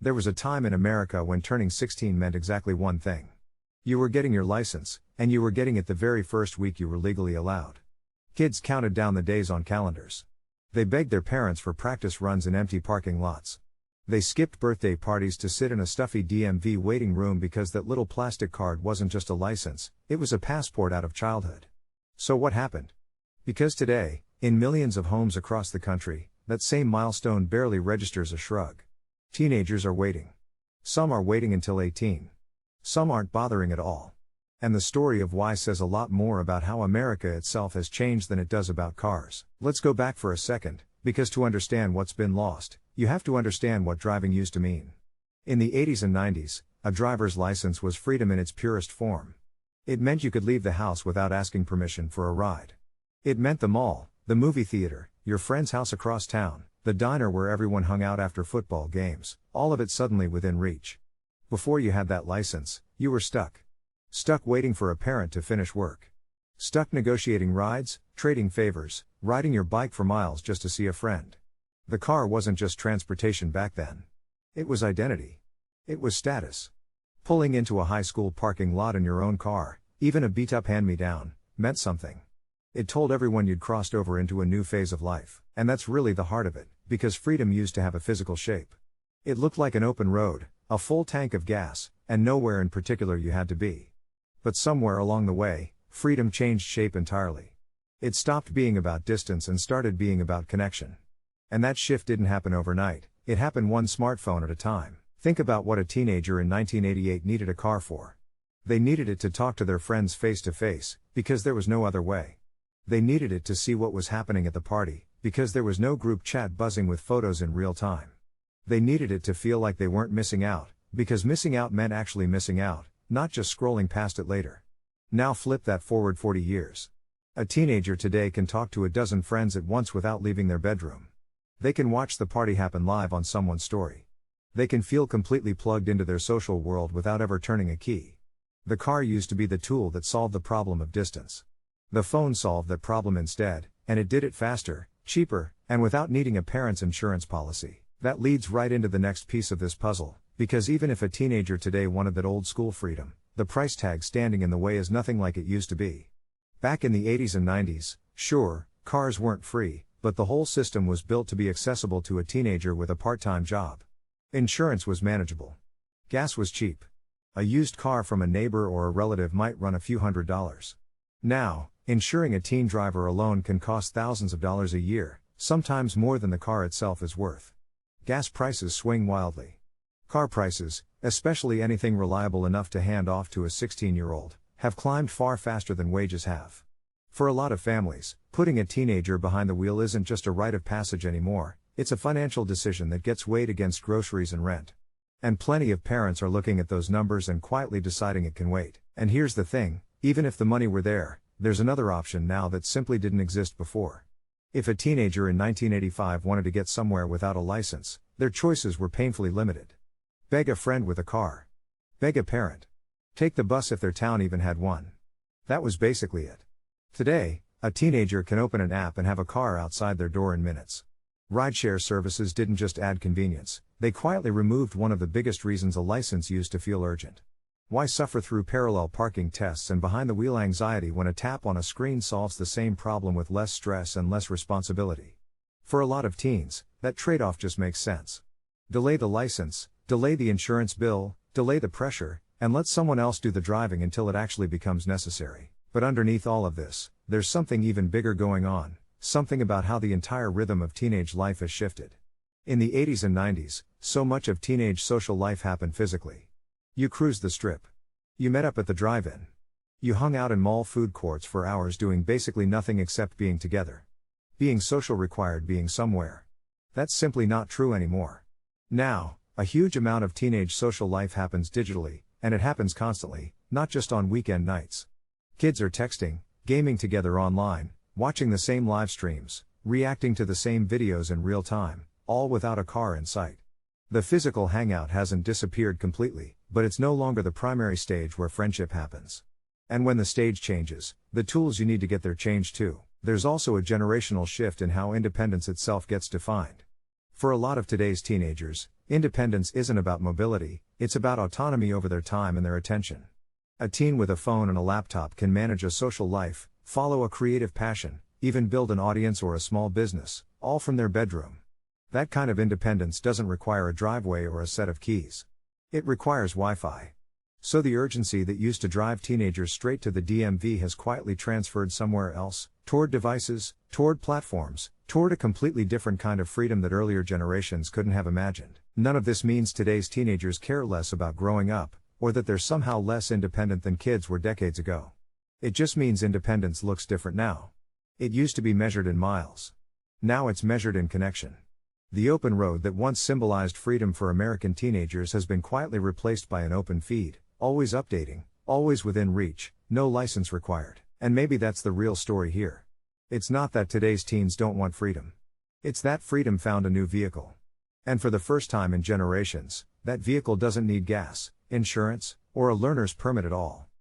There was a time in America when turning 16 meant exactly one thing. You were getting your license, and you were getting it the very first week you were legally allowed. Kids counted down the days on calendars. They begged their parents for practice runs in empty parking lots. They skipped birthday parties to sit in a stuffy DMV waiting room because that little plastic card wasn't just a license, it was a passport out of childhood. So what happened? Because today, in millions of homes across the country, that same milestone barely registers a shrug. Teenagers are waiting. Some are waiting until 18. Some aren't bothering at all. And the story of why says a lot more about how America itself has changed than it does about cars. Let's go back for a second, because to understand what's been lost, you have to understand what driving used to mean. In the 80s and 90s, a driver's license was freedom in its purest form. It meant you could leave the house without asking permission for a ride. It meant the mall, the movie theater, your friend's house across town, the diner where everyone hung out after football games, all of it suddenly within reach. Before you had that license, you were stuck. Stuck waiting for a parent to finish work. Stuck negotiating rides, trading favors, riding your bike for miles just to see a friend. The car wasn't just transportation back then. It was identity. It was status. Pulling into a high school parking lot in your own car, even a beat-up hand-me-down, meant something. It told everyone you'd crossed over into a new phase of life, and that's really the heart of it, because freedom used to have a physical shape. It looked like an open road, a full tank of gas, and nowhere in particular you had to be. But somewhere along the way, freedom changed shape entirely. It stopped being about distance and started being about connection. And that shift didn't happen overnight, it happened one smartphone at a time. Think about what a teenager in 1988 needed a car for. They needed it to talk to their friends face to face, because there was no other way. They needed it to see what was happening at the party, because there was no group chat buzzing with photos in real time. They needed it to feel like they weren't missing out, because missing out meant actually missing out, not just scrolling past it later. Now flip that forward 40 years. A teenager today can talk to a dozen friends at once without leaving their bedroom. They can watch the party happen live on someone's story. They can feel completely plugged into their social world without ever turning a key. The car used to be the tool that solved the problem of distance. The phone solved that problem instead, and it did it faster, cheaper, and without needing a parent's insurance policy. That leads right into the next piece of this puzzle, because even if a teenager today wanted that old school freedom, the price tag standing in the way is nothing like it used to be. Back in the 80s and 90s, sure, cars weren't free, but the whole system was built to be accessible to a teenager with a part-time job. Insurance was manageable. Gas was cheap. A used car from a neighbor or a relative might run a few $100s. Now, insuring a teen driver alone can cost thousands of dollars a year, sometimes more than the car itself is worth. Gas prices swing wildly. Car prices, especially anything reliable enough to hand off to a 16-year-old, have climbed far faster than wages have. For a lot of families, putting a teenager behind the wheel isn't just a rite of passage anymore, it's a financial decision that gets weighed against groceries and rent. And plenty of parents are looking at those numbers and quietly deciding it can wait. And here's the thing, even if the money were there, there's another option now that simply didn't exist before. If a teenager in 1985 wanted to get somewhere without a license, their choices were painfully limited. Beg a friend with a car. Beg a parent. Take the bus if their town even had one. That was basically it. Today, a teenager can open an app and have a car outside their door in minutes. Rideshare services didn't just add convenience, they quietly removed one of the biggest reasons a license used to feel urgent. Why suffer through parallel parking tests and behind-the-wheel anxiety when a tap on a screen solves the same problem with less stress and less responsibility? For a lot of teens, that trade-off just makes sense. Delay the license, delay the insurance bill, delay the pressure, and let someone else do the driving until it actually becomes necessary. But underneath all of this, there's something even bigger going on, something about how the entire rhythm of teenage life has shifted. In the 80s and 90s, so much of teenage social life happened physically. You cruised the strip. You met up at the drive-in. You hung out in mall food courts for hours doing basically nothing except being together. Being social required being somewhere. That's simply not true anymore. Now, a huge amount of teenage social life happens digitally, and it happens constantly, not just on weekend nights. Kids are texting, gaming together online, watching the same live streams, reacting to the same videos in real time, all without a car in sight. The physical hangout hasn't disappeared completely, but it's no longer the primary stage where friendship happens. And when the stage changes, the tools you need to get there change too. There's also a generational shift in how independence itself gets defined. For a lot of today's teenagers, independence isn't about mobility, it's about autonomy over their time and their attention. A teen with a phone and a laptop can manage a social life, follow a creative passion, even build an audience or a small business, all from their bedroom. That kind of independence doesn't require a driveway or a set of keys. It requires Wi-Fi. So the urgency that used to drive teenagers straight to the DMV has quietly transferred somewhere else, toward devices, toward platforms, toward a completely different kind of freedom that earlier generations couldn't have imagined. None of this means today's teenagers care less about growing up, or that they're somehow less independent than kids were decades ago. It just means independence looks different now. It used to be measured in miles. Now it's measured in connection. The open road that once symbolized freedom for American teenagers has been quietly replaced by an open feed, always updating, always within reach, no license required. And maybe that's the real story here. It's not that today's teens don't want freedom. It's that freedom found a new vehicle. And for the first time in generations, that vehicle doesn't need gas, insurance, or a learner's permit at all.